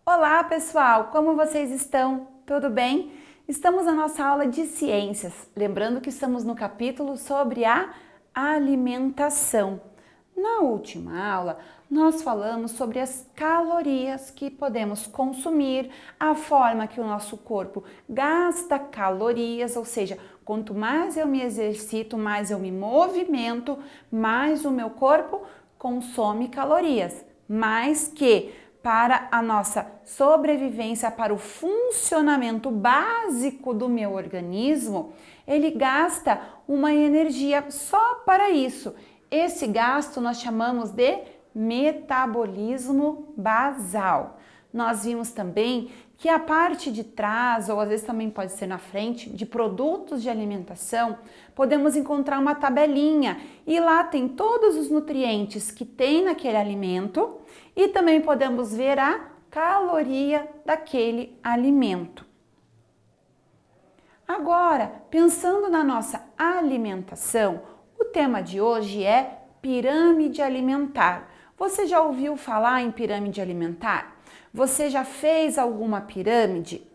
Olá, pessoal! Como vocês estão? Tudo bem? Estamos na nossa aula de ciências. Lembrando que estamos no capítulo sobre a alimentação. Na última aula, nós falamos sobre as calorias que podemos consumir, a forma que o nosso corpo gasta calorias, ou seja, quanto mais eu me exercito, mais eu me movimento, mais o meu corpo consome calorias. Mais que para a nossa sobrevivência, para o funcionamento básico do meu organismo, ele gasta uma energia só para isso. Esse gasto nós chamamos de metabolismo basal. Nós vimos também que a parte de trás, ou às vezes também pode ser na frente, de produtos de alimentação, podemos encontrar uma tabelinha e lá tem todos os nutrientes que tem naquele alimento e também podemos ver a caloria daquele alimento. Agora, pensando na nossa alimentação, o tema de hoje é pirâmide alimentar. Você já ouviu falar em pirâmide alimentar? Você já fez alguma pirâmide?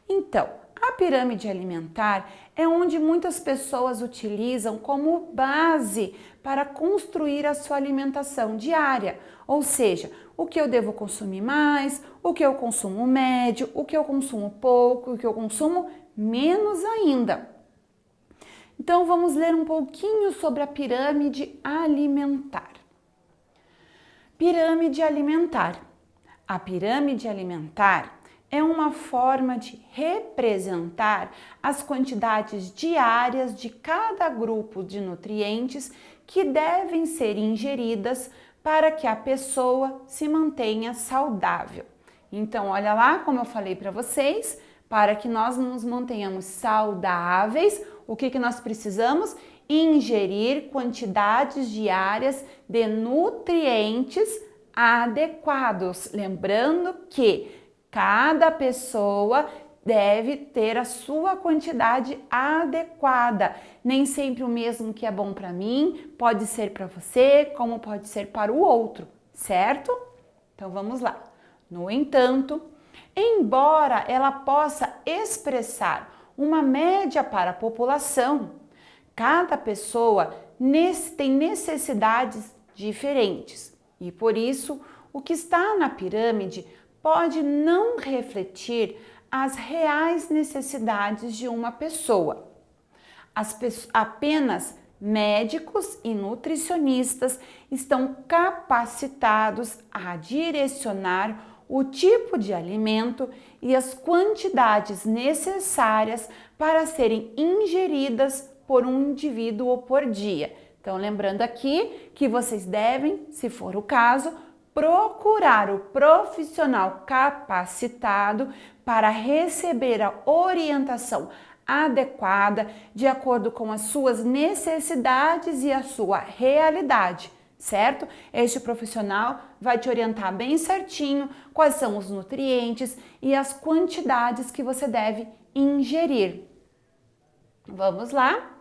Então, a pirâmide alimentar é onde muitas pessoas utilizam como base para construir a sua alimentação diária. Ou seja, o que eu devo consumir mais, o que eu consumo médio, o que eu consumo pouco, o que eu consumo menos ainda. Então vamos ler um pouquinho sobre a pirâmide alimentar. Pirâmide alimentar. A pirâmide alimentar é uma forma de representar as quantidades diárias de cada grupo de nutrientes que devem ser ingeridas para que a pessoa se mantenha saudável. Então, olha lá, como eu falei para vocês, para que nós nos mantenhamos saudáveis, o que nós precisamos? Ingerir quantidades diárias de nutrientes adequados. Lembrando que cada pessoa deve ter a sua quantidade adequada. Nem sempre o mesmo que é bom para mim pode ser para você, como pode ser para o outro, certo? Então vamos lá. No entanto, embora ela possa expressar uma média para a população, cada pessoa tem necessidades diferentes e por isso o que está na pirâmide pode não refletir as reais necessidades de uma pessoa. Apenas médicos e nutricionistas estão capacitados a direcionar o tipo de alimento e as quantidades necessárias para serem ingeridas por um indivíduo por dia. Então, lembrando aqui que vocês devem, se for o caso, procurar o profissional capacitado para receber a orientação adequada de acordo com as suas necessidades e a sua realidade, certo? Este profissional vai te orientar bem certinho quais são os nutrientes e as quantidades que você deve ingerir. Vamos lá?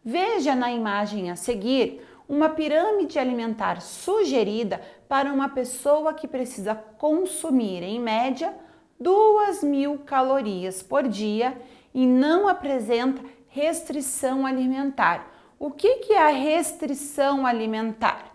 Veja na imagem a seguir uma pirâmide alimentar sugerida para uma pessoa que precisa consumir, em média, 2.000 calorias por dia e não apresenta restrição alimentar. O que é a restrição alimentar?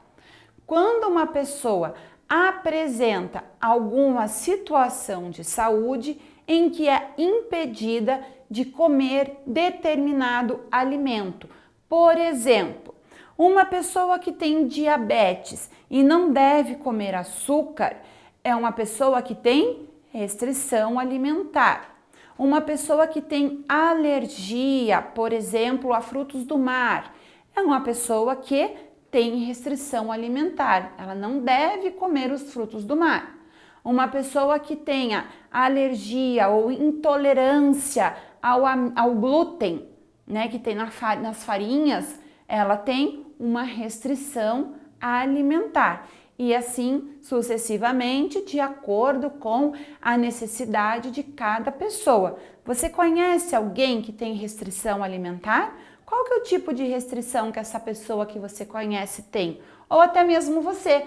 Quando uma pessoa apresenta alguma situação de saúde em que é impedida de comer determinado alimento. Por exemplo, uma pessoa que tem diabetes e não deve comer açúcar é uma pessoa que tem restrição alimentar. Uma pessoa que tem alergia, por exemplo, a frutos do mar, é uma pessoa que tem restrição alimentar. Ela não deve comer os frutos do mar. Uma pessoa que tenha alergia ou intolerância ao glúten, né, que tem nas farinhas, ela tem uma restrição alimentar. E assim sucessivamente, de acordo com a necessidade de cada pessoa. Você conhece alguém que tem restrição alimentar? Qual que é o tipo de restrição que essa pessoa que você conhece tem? Ou até mesmo você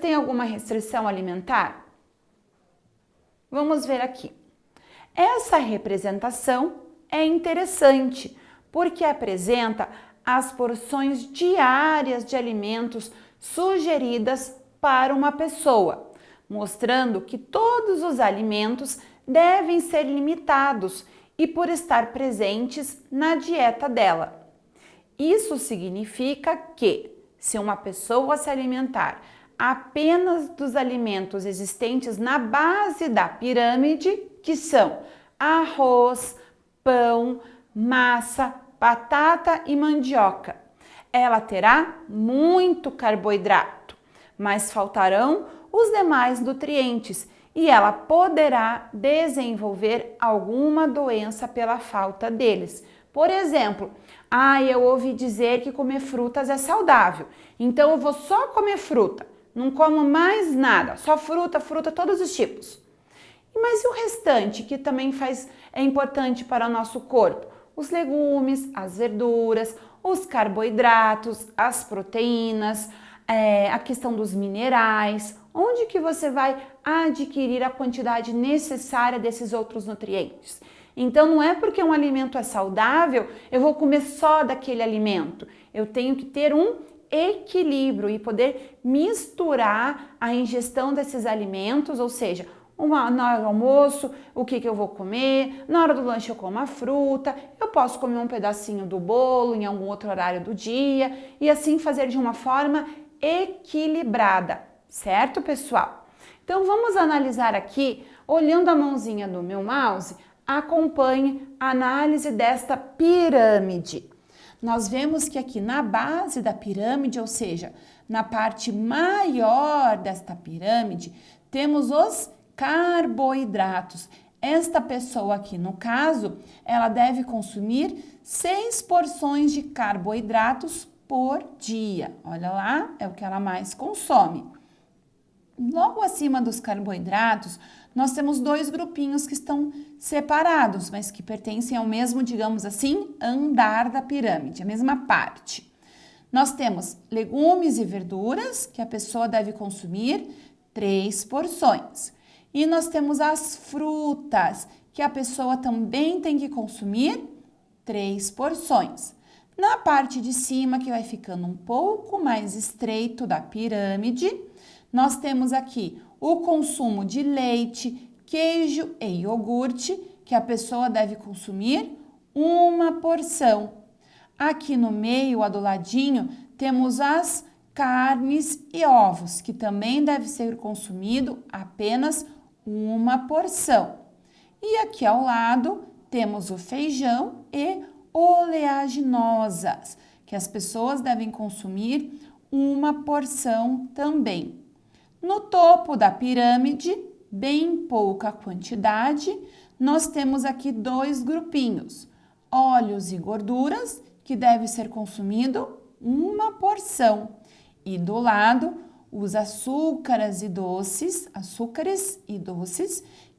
tem alguma restrição alimentar? Vamos ver aqui. Essa representação é interessante porque apresenta as porções diárias de alimentos sugeridas para uma pessoa, mostrando que todos os alimentos devem ser limitados e por estar presentes na dieta dela. Isso significa que, se uma pessoa se alimentar apenas dos alimentos existentes na base da pirâmide, que são arroz, pão, massa, batata e mandioca, ela terá muito carboidrato, mas faltarão os demais nutrientes e ela poderá desenvolver alguma doença pela falta deles. Por exemplo, eu ouvi dizer que comer frutas é saudável, então eu vou só comer fruta, não como mais nada, só fruta, todos os tipos. Mas e o restante que também é importante para o nosso corpo? Os legumes, as verduras, os carboidratos, as proteínas, a questão dos minerais. Onde que você vai adquirir a quantidade necessária desses outros nutrientes? Então não é porque um alimento é saudável, eu vou comer só daquele alimento. Eu tenho que ter um equilíbrio e poder misturar a ingestão desses alimentos, ou seja, na hora do almoço, o que eu vou comer, na hora do lanche eu como a fruta, eu posso comer um pedacinho do bolo em algum outro horário do dia e assim fazer de uma forma equilibrada, certo, pessoal? Então vamos analisar aqui, olhando a mãozinha do meu mouse, acompanhe a análise desta pirâmide. Nós vemos que aqui na base da pirâmide, ou seja, na parte maior desta pirâmide, temos os carboidratos. Esta pessoa aqui, no caso, ela deve consumir 6 porções de carboidratos por dia. Olha lá, é o que ela mais consome. Logo acima dos carboidratos, nós temos 2 grupinhos que estão separados, mas que pertencem ao mesmo, digamos assim, andar da pirâmide, a mesma parte. Nós temos legumes e verduras, que a pessoa deve consumir 3 porções. E nós temos as frutas, que a pessoa também tem que consumir 3 porções. Na parte de cima, que vai ficando um pouco mais estreito da pirâmide, nós temos aqui o consumo de leite, queijo e iogurte, que a pessoa deve consumir 1 porção. Aqui no meio, do ladinho, temos as carnes e ovos, que também deve ser consumido apenas 1 porção. E aqui ao lado temos o feijão e oleaginosas, que as pessoas devem consumir 1 porção também. No topo da pirâmide, bem pouca quantidade, nós temos aqui 2 grupinhos, óleos e gorduras, que deve ser consumido 1 porção. E do lado, os açúcares e doces,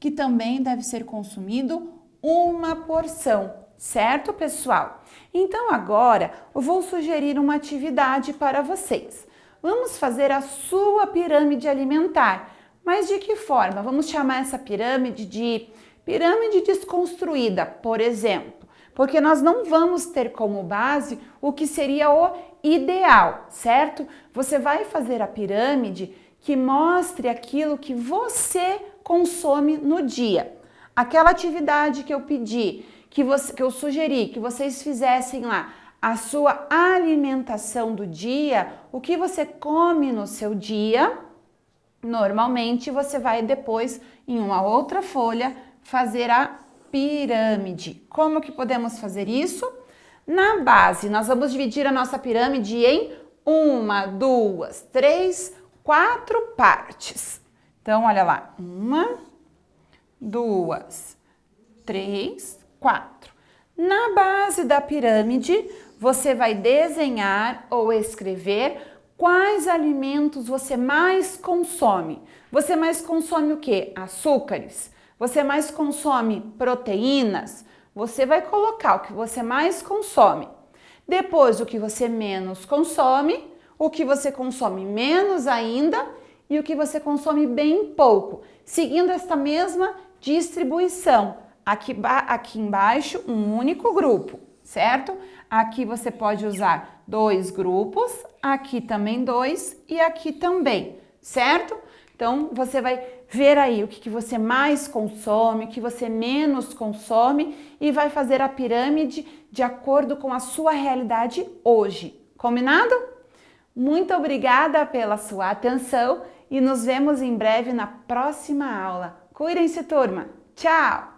que também deve ser consumido 1 porção, certo, pessoal? Então agora eu vou sugerir uma atividade para vocês. Vamos fazer a sua pirâmide alimentar, mas de que forma? Vamos chamar essa pirâmide de pirâmide desconstruída, por exemplo, porque nós não vamos ter como base o que seria o ideal, certo? Você vai fazer a pirâmide que mostre aquilo que você consome no dia. Aquela atividade que eu pedi, que eu sugeri que vocês fizessem lá, a sua alimentação do dia, o que você come no seu dia, normalmente você vai depois, em uma outra folha, fazer a pirâmide. Como que podemos fazer isso? Na base, nós vamos dividir a nossa pirâmide em 1, 2, 3, 4 partes. Então, olha lá, 1, 2, 3, 4. Na base da pirâmide, você vai desenhar ou escrever quais alimentos você mais consome. Você mais consome o quê? Açúcares. Você mais consome proteínas. Você vai colocar o que você mais consome. Depois, o que você menos consome, o que você consome menos ainda e o que você consome bem pouco, seguindo esta mesma distribuição. Aqui embaixo, um único grupo, certo? Aqui você pode usar 2 grupos, aqui também 2 e aqui também, certo? Então, você vai ver aí o que você mais consome, o que você menos consome e vai fazer a pirâmide de acordo com a sua realidade hoje. Combinado? Muito obrigada pela sua atenção e nos vemos em breve na próxima aula. Cuidem-se, turma! Tchau!